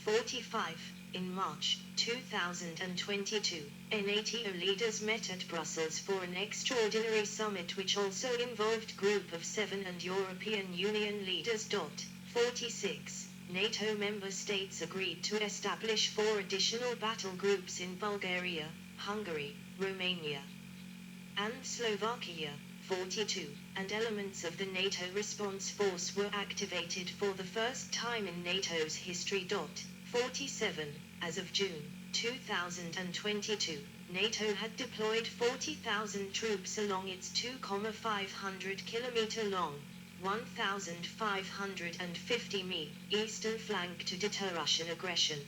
45. In March 2022, NATO leaders met at Brussels for an extraordinary summit which also involved Group of 7 and European Union leaders. 46. NATO member states agreed to establish 4 additional battle groups in Bulgaria, Hungary, Romania, and Slovakia. 42. And elements of the NATO response force were activated for the first time in NATO's history. 47. As of June 2022, NATO had deployed 40,000 troops along its 2,500 km long, 1,550 mi eastern flank to deter Russian aggression.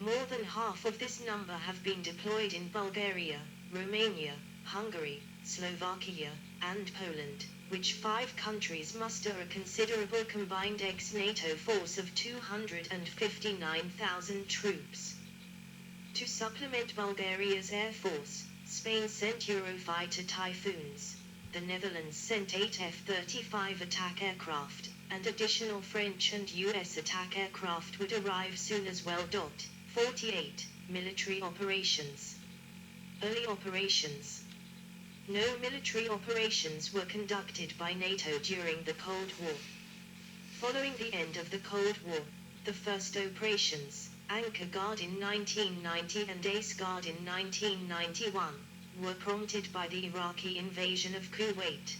More than half of this number have been deployed in Bulgaria, Romania, Hungary, Slovakia, and Poland, which 5 countries muster a considerable combined ex-NATO force of 259,000 troops. To supplement Bulgaria's air force, Spain sent Eurofighter Typhoons. The Netherlands sent 8 F-35 attack aircraft, and additional French and US attack aircraft would arrive soon as well. 48. Military operations. Early operations. No military operations were conducted by NATO during the Cold War. Following the end of the Cold War, the first operations, Anchor Guard in 1990 and Ace Guard in 1991, were prompted by the Iraqi invasion of Kuwait.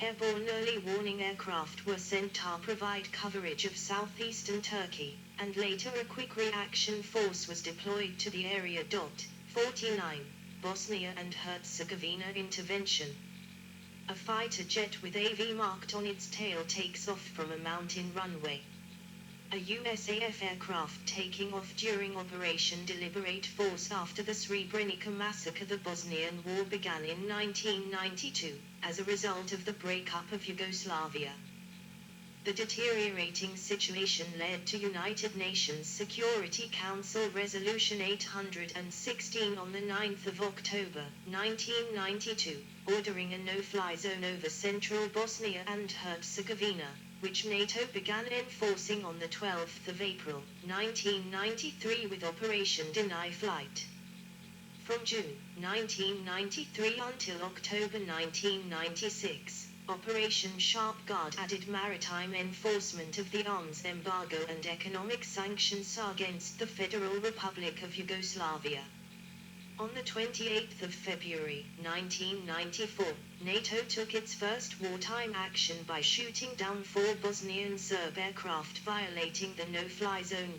Airborne early warning aircraft were sent to provide coverage of southeastern Turkey, and later a quick reaction force was deployed to the area. 49. Bosnia and Herzegovina intervention. A fighter jet with AV marked on its tail takes off from a mountain runway. A USAF aircraft taking off during Operation Deliberate Force after the Srebrenica massacre. The Bosnian War began in 1992, as a result of the breakup of Yugoslavia. The deteriorating situation led to United Nations Security Council Resolution 816 on the 9th of October, 1992, ordering a no-fly zone over central Bosnia and Herzegovina, which NATO began enforcing on the 12th of April, 1993 with Operation Deny Flight. From June 1993 until October 1996, Operation Sharp Guard added maritime enforcement of the arms embargo and economic sanctions against the Federal Republic of Yugoslavia. On the 28th of February, 1994, NATO took its first wartime action by shooting down 4 Bosnian Serb aircraft violating the no-fly zone.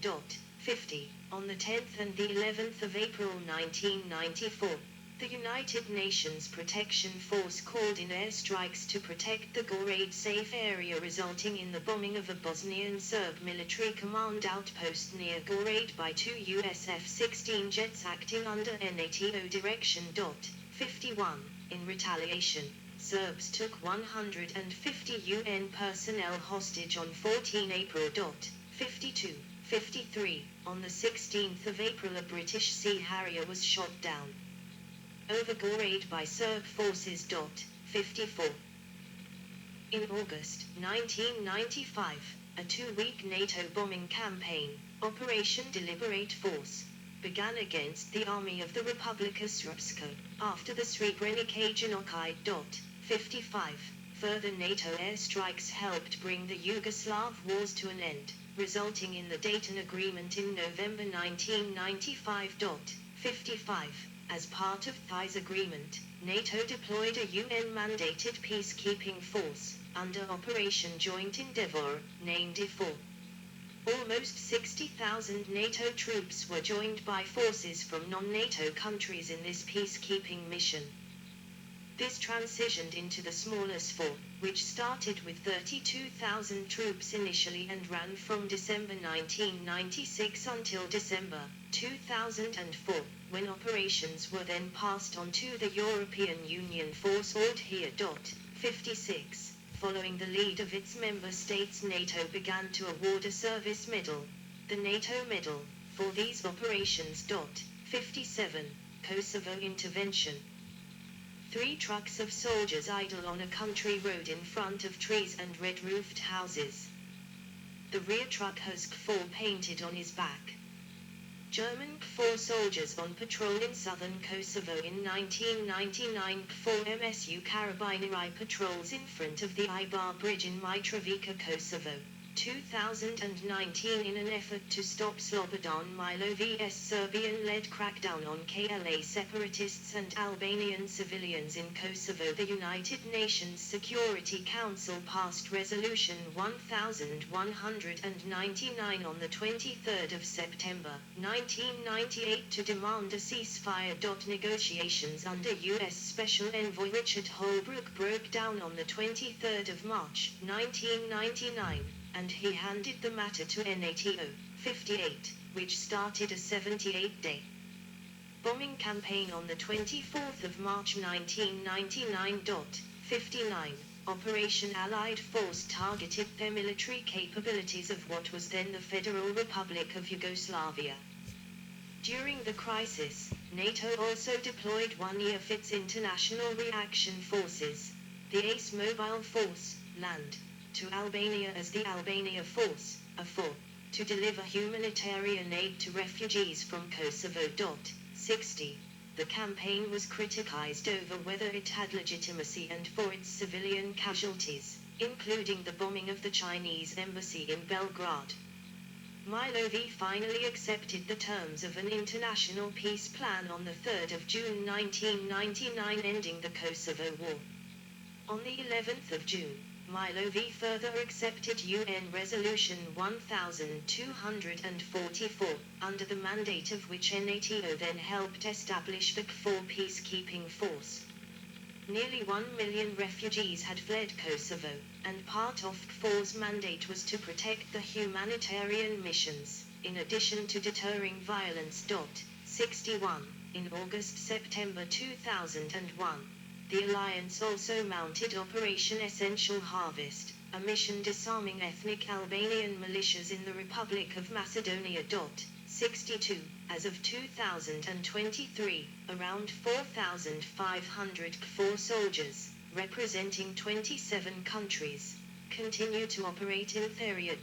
50. On the 10th and the 11th of April 1994, the United Nations Protection Force called in airstrikes to protect the Goraid safe area, resulting in the bombing of a Bosnian Serb military command outpost near Goraid by 2 US F-16 jets acting under NATO direction. 51. In retaliation, Serbs took 150 UN personnel hostage on 14 April. 52. 53. On the 16th of April, a British Sea Harrier was shot down over Goraid by Serb forces. 54. In August 1995, a 2-week NATO bombing campaign, Operation Deliberate Force, began against the Army of the Republika Srpska, after the Srebrenica genocide. 55. Further NATO airstrikes helped bring the Yugoslav wars to an end, resulting in the Dayton Agreement in November 1995. 55. As part of this agreement, NATO deployed a UN-mandated peacekeeping force, under Operation Joint Endeavour, named IFOR. Almost 60,000 NATO troops were joined by forces from non-NATO countries in this peacekeeping mission. This transitioned into the smaller SFOR, which started with 32,000 troops initially and ran from December 1996 until December 2004, when operations were then passed on to the European Union Force here. 56. Following the lead of its member states, NATO began to award a service medal, the NATO Medal, for these operations. 57. Kosovo intervention. 3 trucks of soldiers idle on a country road in front of trees and red-roofed houses. The rear truck has KFOR painted on his back. German KFOR soldiers on patrol in southern Kosovo in 1999. KFOR MSU Carabinieri patrols in front of the Ibar Bridge in Mitrovica, Kosovo. 2019. In an effort to stop Slobodan Milovic's Serbian-led crackdown on KLA separatists and Albanian civilians in Kosovo, the United Nations Security Council passed Resolution 1199 on the 23rd of September, 1998 to demand a ceasefire. Negotiations under U.S. Special Envoy Richard Holbrooke broke down on the 23rd of March, 1999. And he handed the matter to NATO 58, which started a 78-day bombing campaign on the 24th of March 1999. 59. Operation Allied Force targeted the military capabilities of what was then the Federal Republic of Yugoslavia. During the crisis, NATO also deployed one of its international reaction forces, the ACE Mobile Force, land, to Albania as the Albania Force, AFOR, to deliver humanitarian aid to refugees from Kosovo. 60. The campaign was criticized over whether it had legitimacy and for its civilian casualties, including the bombing of the Chinese embassy in Belgrade. Milovic finally accepted the terms of an international peace plan on the 3rd of June 1999, ending the Kosovo War. On the 11th of June, Milovic further accepted UN Resolution 1244, under the mandate of which NATO then helped establish the KFOR peacekeeping force. Nearly 1 million refugees had fled Kosovo, and part of KFOR's mandate was to protect the humanitarian missions, in addition to deterring violence. 61. In August-September 2001, the alliance also mounted Operation Essential Harvest, a mission disarming ethnic Albanian militias in the Republic of Macedonia. 62. As of 2023, around 4,500 KFOR soldiers, representing 27 countries, continue to operate in Theria.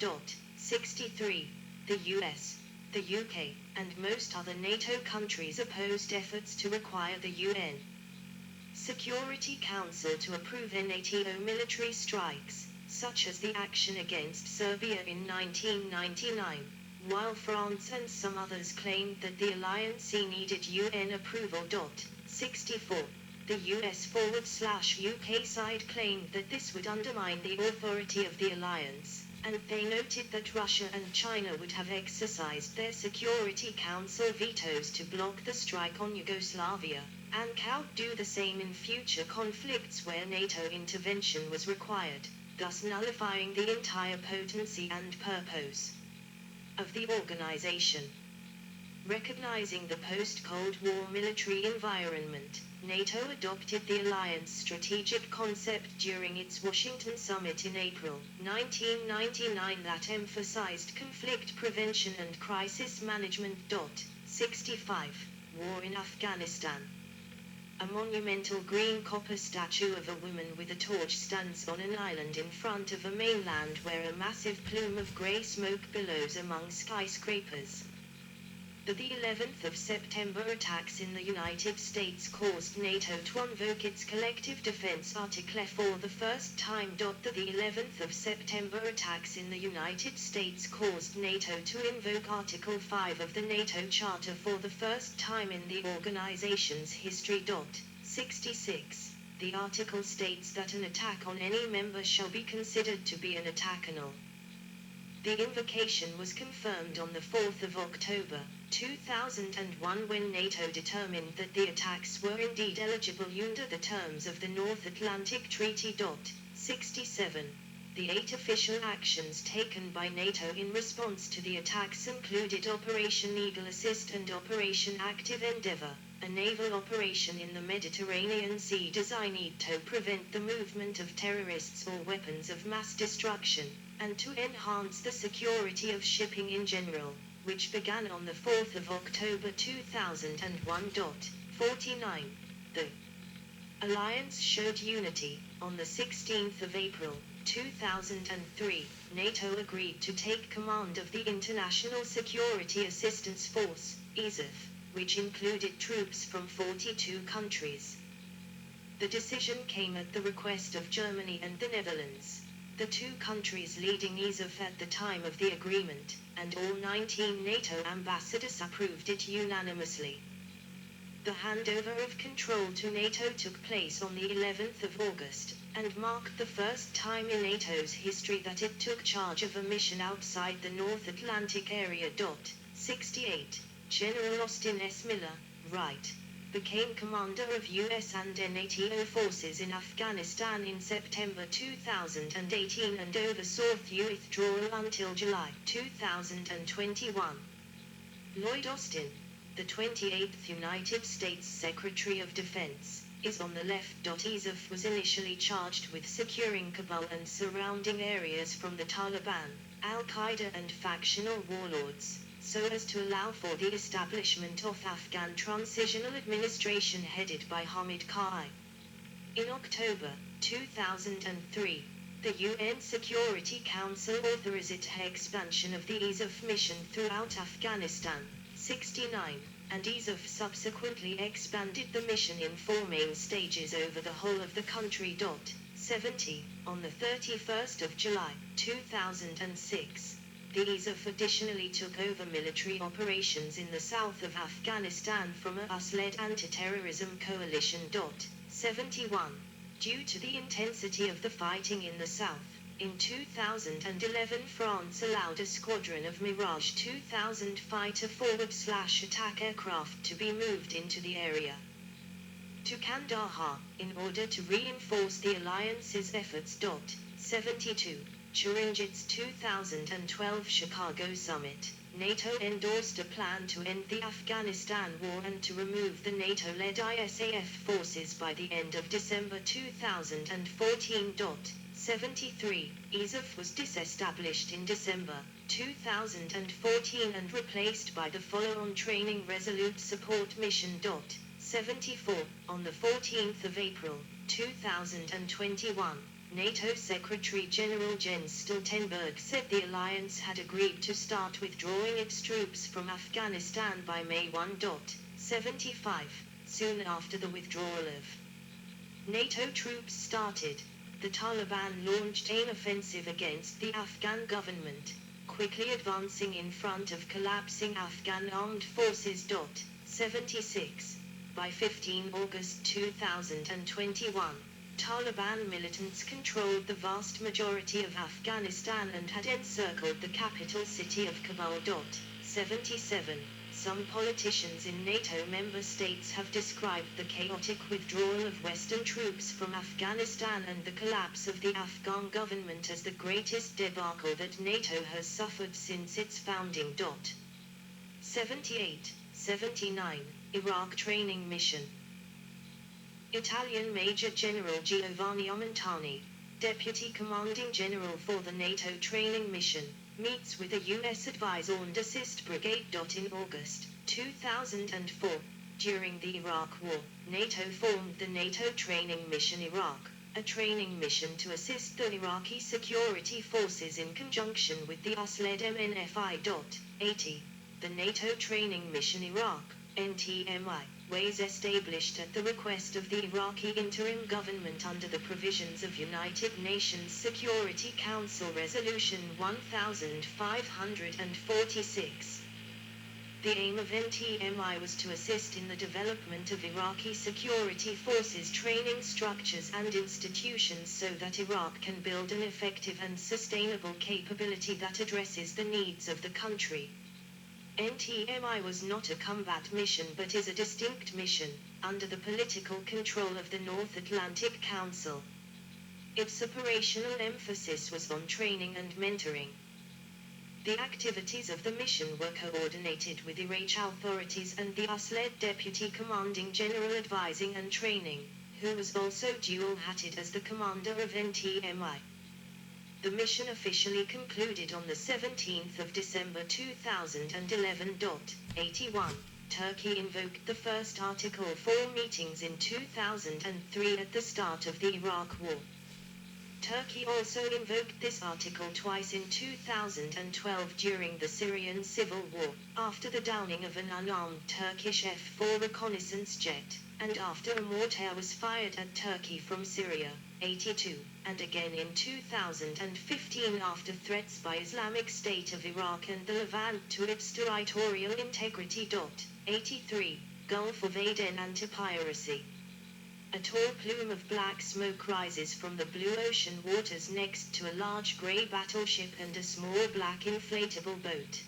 63. The US, the UK, and most other NATO countries opposed efforts to require the UN Security Council to approve NATO military strikes, such as the action against Serbia in 1999, while France and some others claimed that the alliance needed UN approval. 64. The US/UK side claimed that this would undermine the authority of the alliance, and they noted that Russia and China would have exercised their Security Council vetoes to block the strike on Yugoslavia, and could do the same in future conflicts where NATO intervention was required, thus nullifying the entire potency and purpose of the organization. Recognizing the post-Cold War military environment, NATO adopted the alliance strategic concept during its Washington summit in April 1999 that emphasized conflict prevention and crisis management. 65. War in Afghanistan. A monumental green copper statue of a woman with a torch stands on an island in front of a mainland where a massive plume of grey smoke billows among skyscrapers. The 11th of September attacks in the United States caused NATO to invoke its collective defense article for the first time. The 11th of September attacks in the United States caused NATO to invoke Article 5 of the NATO Charter for the first time in the organization's history. 66. The article states that an attack on any member shall be considered to be an attack annul. The invocation was confirmed on the 4th of October, 2001 when NATO determined that the attacks were indeed eligible under the terms of the North Atlantic Treaty. 67. The 8 official actions taken by NATO in response to the attacks included Operation Eagle Assist and Operation Active Endeavour, a naval operation in the Mediterranean Sea designed to prevent the movement of terrorists or weapons of mass destruction, and to enhance the security of shipping in general, which began on the 4th of October 2001. 49. The alliance showed unity. On the 16th of April, 2003, NATO agreed to take command of the International Security Assistance Force, ISAF, which included troops from 42 countries. The decision came at the request of Germany and the Netherlands, the two countries leading ISAF at the time of the agreement, and all 19 NATO ambassadors approved it unanimously. The handover of control to NATO took place on the 11th of August, and marked the first time in NATO's history that it took charge of a mission outside the North Atlantic area. 68. General Austin S. Miller, Wright, became commander of US and NATO forces in Afghanistan in September 2018 and oversaw the withdrawal until July 2021. Lloyd Austin, the 28th United States Secretary of Defense, is on the left. ISAF was initially charged with securing Kabul and surrounding areas from the Taliban, Al-Qaeda and factional warlords, so as to allow for the establishment of Afghan Transitional Administration headed by Hamid Karzai. In October 2003, the UN Security Council authorized expansion of the ISAF mission throughout Afghanistan. 69, and ISAF subsequently expanded the mission in 4 main stages over the whole of the country. 70, on the 31st of July 2006, the ISAF additionally took over military operations in the south of Afghanistan from a US-led anti-terrorism coalition. 71, due to the intensity of the fighting in the south, in 2011 France allowed a squadron of Mirage 2000 fighter forward/attack aircraft to be moved into the area to Kandahar, in order to reinforce the alliance's efforts. 72. During its 2012 Chicago summit, NATO endorsed a plan to end the Afghanistan war and to remove the NATO-led ISAF forces by the end of December 2014. 73. ISAF was disestablished in December 2014 and replaced by the follow-on Training Resolute Support Mission. 74. On the 14th of April 2021, NATO Secretary-General Jens Stoltenberg said the alliance had agreed to start withdrawing its troops from Afghanistan by May 1. 75. Soon after the withdrawal of NATO troops started, the Taliban launched an offensive against the Afghan government, quickly advancing in front of collapsing Afghan armed forces. 76. By 15 August 2021, Taliban militants controlled the vast majority of Afghanistan and had encircled the capital city of Kabul. 77. Some politicians in NATO member states have described the chaotic withdrawal of Western troops from Afghanistan and the collapse of the Afghan government as the greatest debacle that NATO has suffered since its founding. 78. 79. Iraq Training Mission. Italian Major General Giovanni Aumentani, Deputy Commanding General for the NATO Training Mission, meets with a U.S. Advise and Assist Brigade. In August 2004, during the Iraq War, NATO formed the NATO Training Mission Iraq, a training mission to assist the Iraqi security forces in conjunction with the US-led MNFI. 80. The NATO Training Mission Iraq, NTMI, was established at the request of the Iraqi interim government under the provisions of United Nations Security Council Resolution 1546. The aim of NTMI was to assist in the development of Iraqi security forces training structures and institutions so that Iraq can build an effective and sustainable capability that addresses the needs of the country. NTMI was not a combat mission but is a distinct mission, under the political control of the North Atlantic Council. Its operational emphasis was on training and mentoring. The activities of the mission were coordinated with Iraqi authorities and the US-led Deputy Commanding General Advising and Training, who was also dual-hatted as the commander of NTMI. The mission officially concluded on the 17th of December 2011. 81. Turkey invoked the first Article 4 meetings in 2003 at the start of the Iraq War. Turkey also invoked this article twice in 2012 during the Syrian civil war, after the downing of an unarmed Turkish F-4 reconnaissance jet, and after a mortar was fired at Turkey from Syria, 82, and again in 2015 after threats by Islamic State of Iraq and the Levant to its territorial integrity. 83. Gulf of Aden anti-piracy. A tall plume of black smoke rises from the blue ocean waters next to a large grey battleship and a small black inflatable boat.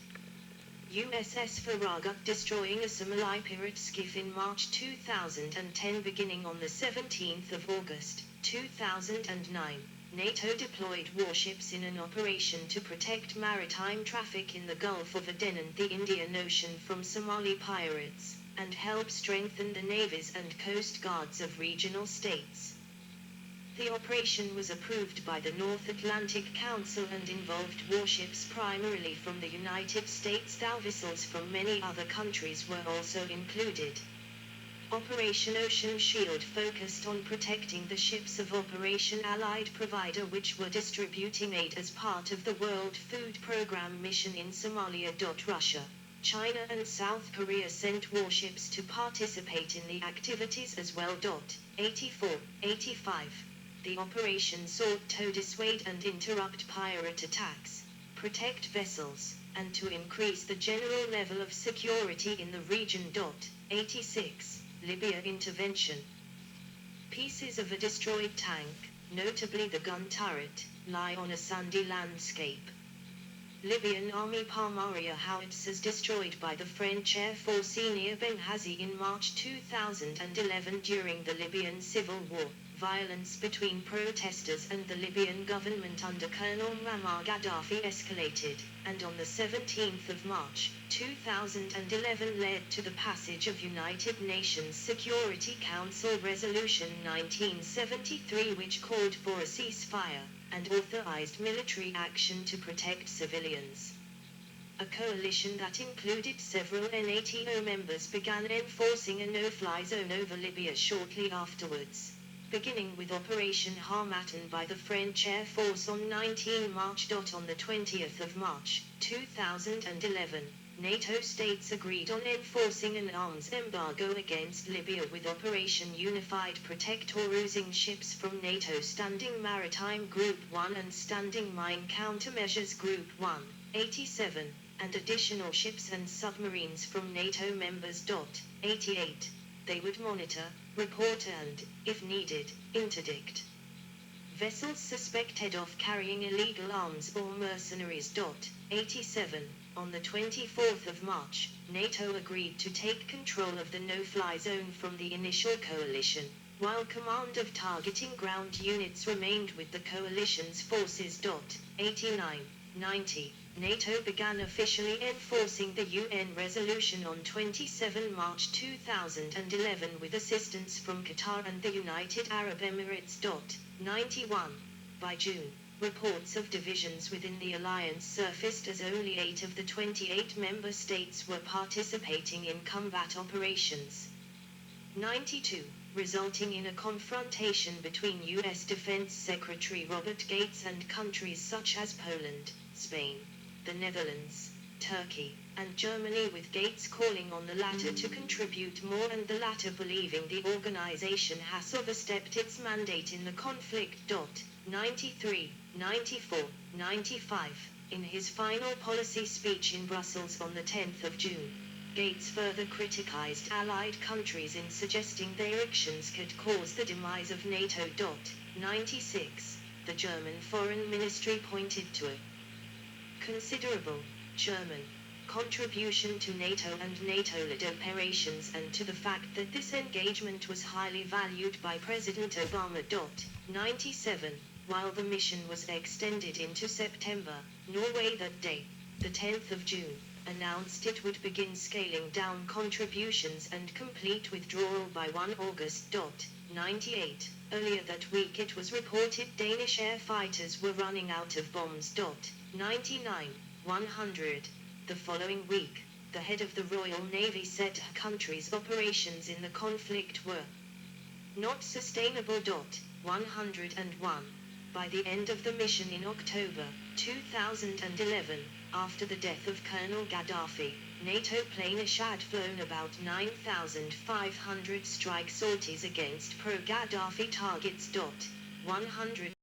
USS Farragut destroying a Somali pirate skiff in March 2010. Beginning on the 17th of August, 2009, NATO deployed warships in an operation to protect maritime traffic in the Gulf of Aden and the Indian Ocean from Somali pirates, and help strengthen the navies and coast guards of regional states. The operation was approved by the North Atlantic Council and involved warships primarily from the United States, though vessels from many other countries were also included. Operation Ocean Shield focused on protecting the ships of Operation Allied Provider, which were distributing aid as part of the World Food Programme mission in Somalia. Russia, China and South Korea sent warships to participate in the activities as well. 84, 85. The operation sought to dissuade and interrupt pirate attacks, protect vessels, and to increase the general level of security in the region. 86. Libya intervention. Pieces of a destroyed tank, notably the gun turret, lie on a sandy landscape. Libyan Army Palmaria howitzers destroyed by the French Air Force near Benghazi in March 2011 during the Libyan civil war. Violence between protesters and the Libyan government under Colonel Muammar Gaddafi escalated, and on the 17th of March, 2011 led to the passage of United Nations Security Council Resolution 1973, which called for a ceasefire and authorized military action to protect civilians. A coalition that included several NATO members began enforcing a no-fly zone over Libya shortly afterwards, beginning with Operation Harmattan by the French Air Force on 19 March. On the 20th of March, 2011, NATO states agreed on enforcing an arms embargo against Libya with Operation Unified Protector using ships from NATO Standing Maritime Group 1 and Standing Mine Countermeasures Group 1, 87, and additional ships and submarines from NATO members. 88. They would monitor, report and, if needed, interdict vessels suspected of carrying illegal arms or mercenaries. 87. On the 24th of March, NATO agreed to take control of the no-fly zone from the initial coalition, while command of targeting ground units remained with the coalition's forces. 89. 90. NATO began officially enforcing the UN resolution on 27 March 2011 with assistance from Qatar and the United Arab Emirates. 91. By June, reports of divisions within the alliance surfaced as only 8 of the 28 member states were participating in combat operations. 92. Resulting in a confrontation between U.S. Defense Secretary Robert Gates and countries such as Poland, Spain, the Netherlands, Turkey, and Germany, with Gates calling on the latter to contribute more and the latter believing the organization has overstepped its mandate in the conflict. 93, 94, 95. In his final policy speech in Brussels on the 10th of June, Gates further criticized Allied countries in suggesting their actions could cause the demise of NATO. 96. The German Foreign Ministry pointed to a considerable German contribution to NATO and NATO-led operations and to the fact that this engagement was highly valued by President Obama. 97. While the mission was extended into September, Norway that day, the 10th of June, announced it would begin scaling down contributions and complete withdrawal by 1 August. 98. Earlier that week it was reported Danish air fighters were running out of bombs. 99. 100. The following week, the head of the Royal Navy said her country's operations in the conflict were not sustainable. 101. By the end of the mission in October 2011, after the death of Colonel Gaddafi, NATO planers had flown about 9,500 strike sorties against pro-Gaddafi targets. 100